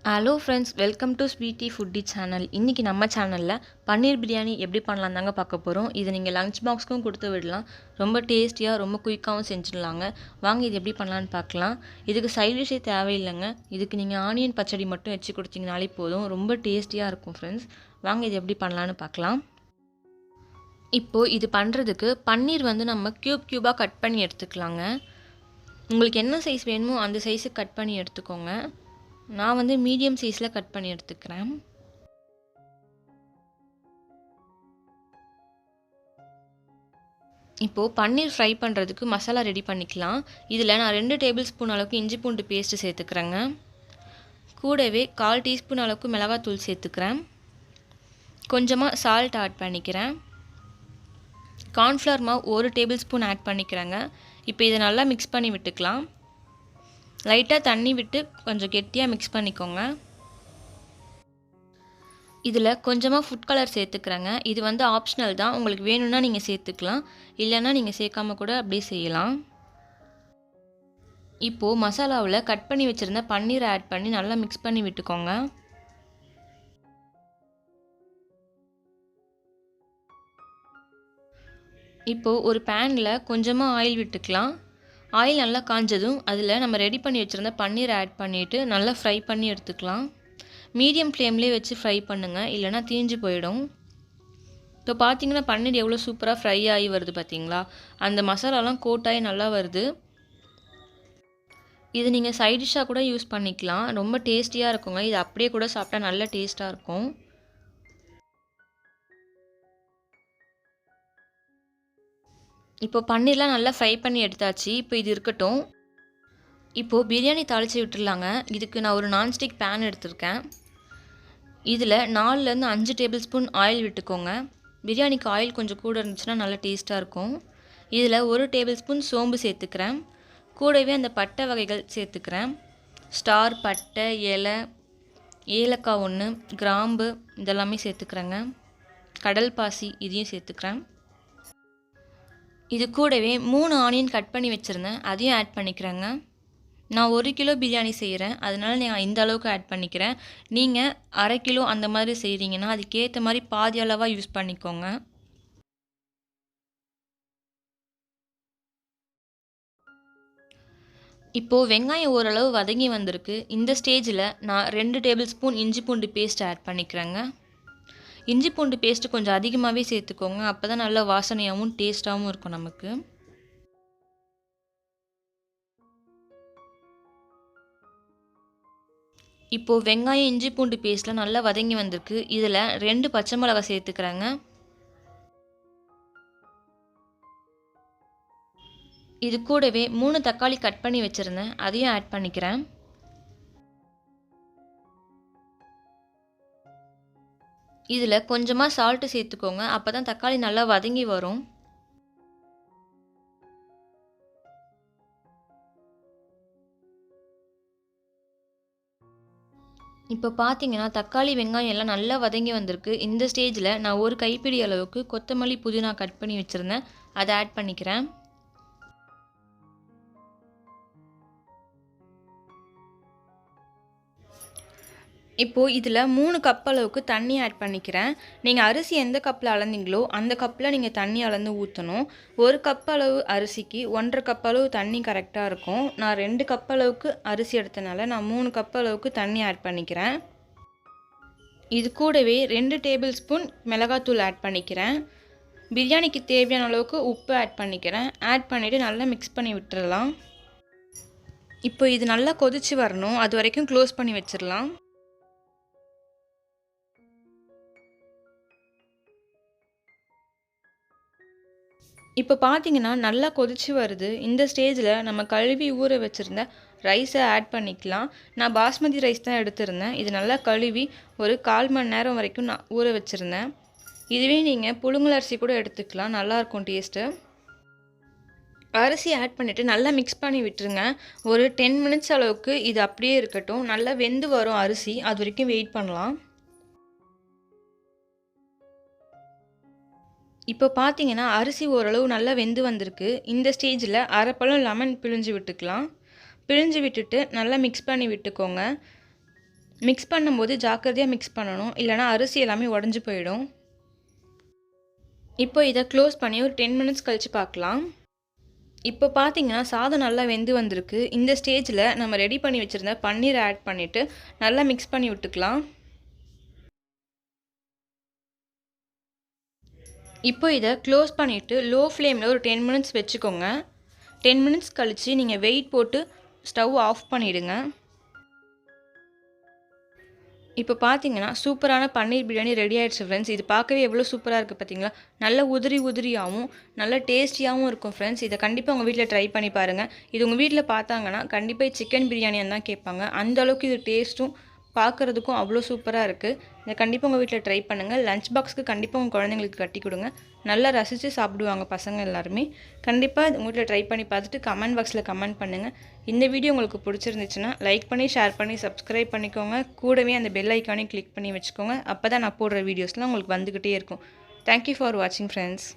Hello friends, welcome to sweety foodie channel. இன்றைக்கி நம்ம சேனலில் பன்னீர் பிரியாணி எப்படி பண்ணலாம் தாங்க பார்க்க போகிறோம். இதை நீங்கள் லஞ்ச் பாக்ஸ்க்கும் கொடுத்து விடலாம். ரொம்ப டேஸ்டியாக ரொம்ப குயிக்காகவும் செஞ்சிடலாங்க. வாங்க இது எப்படி பண்ணலான்னு பார்க்கலாம். இதுக்கு சைட் டிஷ்ஷே தேவையில்லைங்க. இதுக்கு நீங்கள் ஆனியன் பச்சடி மட்டும் வச்சு கொடுத்தீங்கனாலே போதும். ரொம்ப டேஸ்டியாக இருக்கும் ஃப்ரெண்ட்ஸ். வாங்க இது எப்படி பண்ணலான்னு பார்க்கலாம். இப்போது இது பண்ணுறதுக்கு பன்னீர் நம்ம க்யூபாக கட் பண்ணி எடுத்துக்கலாங்க. உங்களுக்கு என்ன சைஸ் வேணுமோ அந்த சைஸுக்கு கட் பண்ணி எடுத்துக்கோங்க. நான் மீடியம் சைஸில் கட் பண்ணி எடுத்துக்கிறேன். இப்போது பன்னீர் ஃப்ரை பண்ணுறதுக்கு மசாலா ரெடி பண்ணிக்கலாம். இதில் நான் 2 டேபிள் ஸ்பூன் அளவுக்கு இஞ்சி பூண்டு பேஸ்ட்டு சேர்த்துக்கிறேங்க. கூடவே 1/4 டீஸ்பூன் அளவுக்கு மிளகாத்தூள் சேர்த்துக்கிறேன். கொஞ்சமாக சால்ட் ஆட் பண்ணிக்கிறேன். கார்ன்ஃப்ளவர் மாவு 1 டேபிள் ஸ்பூன் ஆட் பண்ணிக்கிறேங்க. இப்போ இதை நல்லா மிக்ஸ் பண்ணி விட்டுக்கலாம். லைட்டாக தண்ணி விட்டு கொஞ்சம் கெட்டியாக மிக்ஸ் பண்ணிக்கோங்க. இதில் கொஞ்சமாக ஃபுட் கலர் சேர்த்துக்கிறேங்க. இது ஆப்ஷனல் தான். உங்களுக்கு வேணும்னா நீங்கள் சேர்த்துக்கலாம், இல்லைன்னா நீங்கள் சேர்க்காம கூட அப்படியே செய்யலாம். இப்போது மசாலாவில் கட் பண்ணி வச்சுருந்த பன்னீரை ஆட் பண்ணி நல்லா மிக்ஸ் பண்ணி விட்டுக்கோங்க. இப்போது ஒரு பேனில் கொஞ்சமாக ஆயில் விட்டுக்கலாம். ஆயில் நல்லா காஞ்சதும் அதில் நம்ம ரெடி பண்ணி வச்சுருந்த பன்னீரை ஆட் பண்ணிவிட்டு நல்லா ஃப்ரை பண்ணி எடுத்துக்கலாம். மீடியம் ஃப்ளேம்லேயே வச்சு ஃப்ரை பண்ணுங்கள், இல்லைனா தீஞ்சு போயிடும். இப்போ பார்த்தீங்கன்னா பன்னீர் எவ்வளோ சூப்பராக ஃப்ரை ஆகி வருது பார்த்தீங்களா. அந்த மசாலாலாம் கோட்டாகி நல்லா வருது. இது நீங்கள் சைட் டிஷ்ஷாக கூட யூஸ் பண்ணிக்கலாம். ரொம்ப டேஸ்டியாக இருக்குங்க. இது அப்படியே கூட சாப்பிட்டா நல்ல டேஸ்ட்டாக இருக்கும். இப்போ பன்னீர்லாம் நல்லா ஃப்ரை பண்ணி எடுத்தாச்சு. இப்போ இது இருக்கட்டும். இப்போது பிரியாணி தாளித்து விட்டுடலாங்க. இதுக்கு நான் ஒரு நான்ஸ்டிக் பேன் எடுத்திருக்கேன். இதில் 4லேருந்து 5 டேபிள் ஸ்பூன் ஆயில் விட்டுக்கோங்க. பிரியாணிக்கு ஆயில் கொஞ்சம் கூட இருந்துச்சுன்னா நல்லா டேஸ்ட்டாக இருக்கும். இதில் 1 டேபிள் ஸ்பூன் சோம்பு சேர்த்துக்கிறேன். கூடவே அந்த பட்டை வகைகள் சேர்த்துக்கிறேன். ஸ்டார் பட்டை, இலை, ஏலக்காய் 1, கிராம்பு இதெல்லாமே சேர்த்துக்கிறேங்க. கடல் பாசி இதையும் சேர்த்துக்கிறேன். இது கூடவே 3 ஆனியன் கட் பண்ணி வச்சுருந்தேன், அதையும் ஆட் பண்ணிக்கிறேங்க. நான் 1 கிலோ பிரியாணி செய்கிறேன், அதனால் நான் இந்த அளவுக்கு ஆட் பண்ணிக்கிறேன். நீங்கள் 1/2 கிலோ அந்த மாதிரி செய்கிறீங்கன்னா அதுக்கேற்ற மாதிரி பாதி அளவாக யூஸ் பண்ணிக்கோங்க. இப்போது வெங்காயம் ஓரளவு வதங்கி வந்திருக்கு. இந்த ஸ்டேஜில் நான் 2 டேபிள் ஸ்பூன் இஞ்சி பூண்டு பேஸ்ட் ஆட் பண்ணிக்கிறேங்க. இஞ்சி பூண்டு பேஸ்ட்டு கொஞ்சம் அதிகமாகவே சேர்த்துக்கோங்க. அப்போ தான் நல்லா வாசனையாகவும் டேஸ்ட்டாகவும் இருக்கும் நமக்கு. இப்போது வெங்காயம் இஞ்சி பூண்டு பேஸ்ட்டில் நல்லா வதங்கி வந்திருக்கு. இதில் 2 பச்சை மிளகாய் சேர்த்துக்கிறேங்க. இது கூடவே 3 தக்காளி கட் பண்ணி வச்சுருந்தேன், அதையும் ஆட் பண்ணிக்கிறேன். இதில் கொஞ்சமாக சால்ட்டு சேர்த்துக்கோங்க. அப்போ தான் தக்காளி நல்லா வதங்கி வரும். இப்போ பார்த்தீங்கன்னா தக்காளி வெங்காயம் எல்லாம் நல்லா வதங்கி வந்திருக்கு. இந்த ஸ்டேஜில் நான் 1 கைப்பிடி அளவுக்கு கொத்தமல்லி புதினா கட் பண்ணி வச்சுருந்தேன், அதை ஆட் பண்ணிக்கிறேன். இப்போது இதில் 3 கப் அளவுக்கு தண்ணி ஆட் பண்ணிக்கிறேன். நீங்கள் அரிசி எந்த கப்பில் அளந்தீங்களோ அந்த கப்பில் நீங்கள் தண்ணி அளந்து ஊற்றணும். 1 கப் அளவு அரிசிக்கு 1.5 கப் அளவு தண்ணி கரெக்டாக இருக்கும். நான் 2 கப் அளவுக்கு அரிசி எடுத்தனால நான் 3 கப் அளவுக்கு தண்ணி ஆட் பண்ணிக்கிறேன். இது கூடவே 2 டேபிள் ஸ்பூன் மிளகாத்தூள் ஆட் பண்ணிக்கிறேன். பிரியாணிக்கு தேவையான அளவுக்கு உப்பு ஆட் பண்ணிக்கிறேன். ஆட் பண்ணிவிட்டு நல்லா மிக்ஸ் பண்ணி விட்டுறலாம். இப்போ இது நல்லா கொதித்து வரணும், அது வரைக்கும் க்ளோஸ் பண்ணி வச்சிடலாம். இப்போ பார்த்தீங்கன்னா நல்லா கொதிச்சு வருது. இந்த ஸ்டேஜில் நம்ம கழுவி ஊற வச்சுருந்த ரைஸை ஆட் பண்ணிக்கலாம். நான் பாஸ்மதி ரைஸ் தான் எடுத்திருந்தேன். இது நல்லா கழுவி ஒரு 1/4 மணி நேரம் வரைக்கும் நான் ஊற வச்சுருந்தேன். இதுவே நீங்கள் புழுங்கல் அரிசி கூட எடுத்துக்கலாம், நல்லாயிருக்கும் டேஸ்ட்டு. அரிசி ஆட் பண்ணிவிட்டு நல்லா மிக்ஸ் பண்ணி விட்டுருங்க. ஒரு 10 மினிட்ஸ் அளவுக்கு இது அப்படியே இருக்கட்டும். நல்லா வெந்து வரும் அரிசி, அது வரைக்கும் வெயிட் பண்ணலாம். இப்போ பார்த்தீங்கன்னா அரிசி ஓரளவு நல்லா வெந்து வந்திருக்கு. இந்த ஸ்டேஜில் 1/2 பழம் லெமன் பிழிஞ்சு விட்டுக்கலாம். பிழிஞ்சு விட்டுட்டு நல்லா மிக்ஸ் பண்ணி விட்டுக்கோங்க. மிக்ஸ் பண்ணும்போது ஜாக்கிரதையாக மிக்ஸ் பண்ணணும், இல்லைனா அரிசி எல்லாமே உடஞ்சி போயிடும். இப்போ இதை க்ளோஸ் பண்ணி ஒரு 10 மினிட்ஸ் கழித்து பார்க்கலாம். இப்போ பார்த்தீங்கன்னா சாதம் நல்லா வெந்து வந்திருக்கு. இந்த ஸ்டேஜில் நம்ம ரெடி பண்ணி வச்சுருந்த பன்னீரை ஆட் பண்ணிவிட்டு நல்லா மிக்ஸ் பண்ணி விட்டுக்கலாம். இப்போ இதை க்ளோஸ் பண்ணிவிட்டு லோ ஃப்ளேமில் ஒரு 10 மினிட்ஸ் வச்சுக்கோங்க. 10 மினிட்ஸ் கழித்து நீங்கள் வெயிட் போட்டு ஸ்டவ் ஆஃப் பண்ணிவிடுங்க. இப்போ பார்த்தீங்கன்னா சூப்பரான பன்னீர் பிரியாணி ரெடி ஆகிடுச்சு ஃப்ரெண்ட்ஸ். இது பார்க்கவே எவ்வளோ சூப்பராக இருக்குது பார்த்தீங்களா. நல்ல உதிரியாகவும் நல்ல டேஸ்டியாகவும் இருக்கும் ஃப்ரெண்ட்ஸ். இதை கண்டிப்பாக உங்கள் வீட்டில் ட்ரை பண்ணி பாருங்கள். இது உங்கள் வீட்டில் பார்த்தாங்கன்னா கண்டிப்பாக சிக்கன் பிரியாணின்னு தான் கேட்பாங்க. அந்தளவுக்கு இது டேஸ்ட்டும் பார்க்குறதுக்கும் அவ்வளோ சூப்பராக இருக்குது. இதை கண்டிப்பாக உங்கள் வீட்டில் ட்ரை பண்ணுங்கள். லஞ்ச் பாக்ஸ்க்கு கண்டிப்பாக உங்கள் குழந்தைங்களுக்கு கட்டி கொடுங்க. நல்லா ரசித்து சாப்பிடுவாங்க பசங்க எல்லாருமே. கண்டிப்பாக உங்கள் வீட்டில் ட்ரை பண்ணி பார்த்துட்டு கமெண்ட் பாக்ஸில் கமெண்ட் பண்ணுங்கள். இந்த வீடியோ உங்களுக்கு பிடிச்சிருந்துச்சுன்னா லைக் பண்ணி, ஷேர் பண்ணி, சப்ஸ்கிரைப் பண்ணிக்கோங்க. கூடவே அந்த பெல் ஐக்கானையும் கிளிக் பண்ணி வச்சுக்கோங்க. அப்போ தான் நான் போடுற வீடியோஸ்லாம் உங்களுக்கு வந்துக்கிட்டே இருக்கும். தேங்க்யூ ஃபார் வாட்சிங் ஃப்ரெண்ட்ஸ்.